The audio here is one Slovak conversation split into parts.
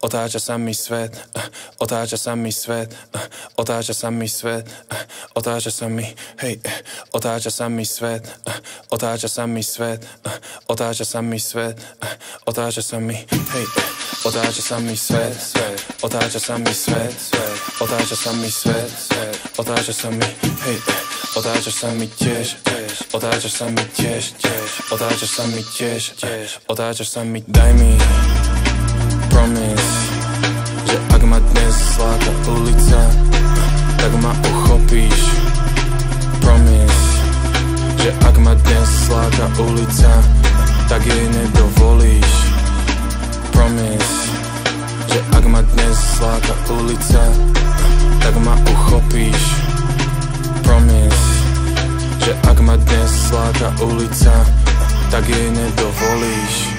otáča sa mi svet, otáča sa mi svet, otáča sa mi svet, otáča sa mi, hej, otáča sa mi svet, otáča sa mi svet, otáča sa mi svet, otáča sa mi, hej, otáča sa mi svet, otáča sa mi svet, otáča sa mi svet, otáča sa mi, hej, otáča sa mi tiež, otáča sa mi tiež, otáča sa mi tiež, otáča sa mi, daj mi promise, že ak ma dnes zláka ulica, tak ma uchopíš. Promise, že ak ma dnes zláka ulica, tak jej nedovolíš. Promise, že ak ma dnes zláka ulica, tak ma uchopíš. Promise, že ak ma dnes zláka ulica, tak jej nedovolíš.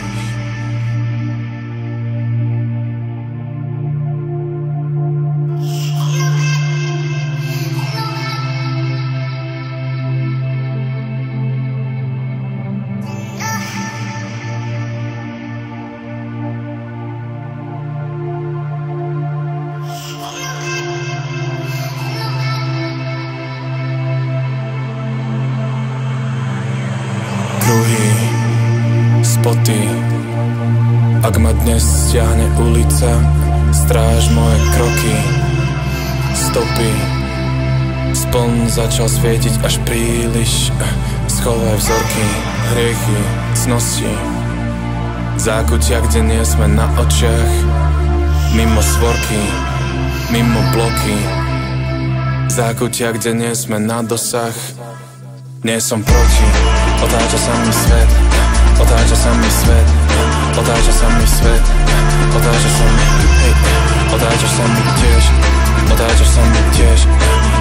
Kruhy, spoty, ak ma dnes stiahne ulica, stráž moje kroky, stopy, spln začal svietiť až príliš, schovaj vzorky, hriechy, cnosti, zákutia, kde nie sme na očiach, mimo svorky, mimo bloky, zákutia, kde nie sme na dosah. Nie som proti, otáča sa mi svet, otáča sa mi svet, otáča sa mi svet, otáča sa mi, hej, otáča sa mi tiež, otáča sa mi tiež,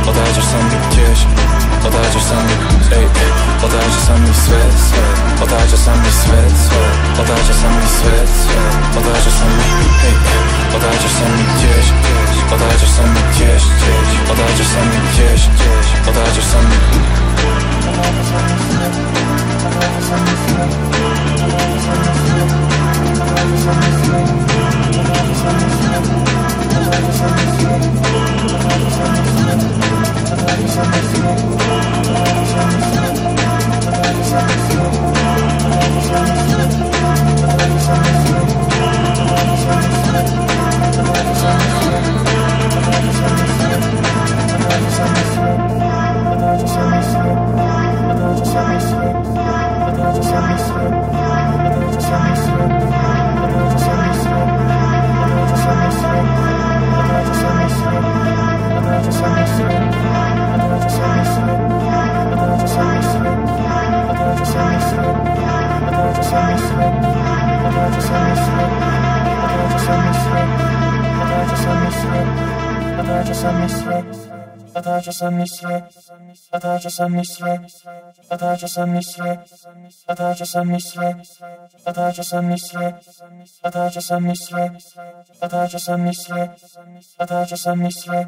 otáča sa mi tiež, otáča sa mi, hej, otáča sa mi svet, otáča sa mi svet, otáča sa mi svet, otáča sa mi, hej, otáča sa mi tiež, otáča sa mi tiež, otáča sa mi tiež, otáča sa mi. Otáča sa mi svet, otáča sa mi svet, otáča sa mi svet, otáča sa mi svet, otáča sa mi svet, otáča sa mi svet, otáča sa mi svet, otáča sa mi svet, otáča sa mi svet.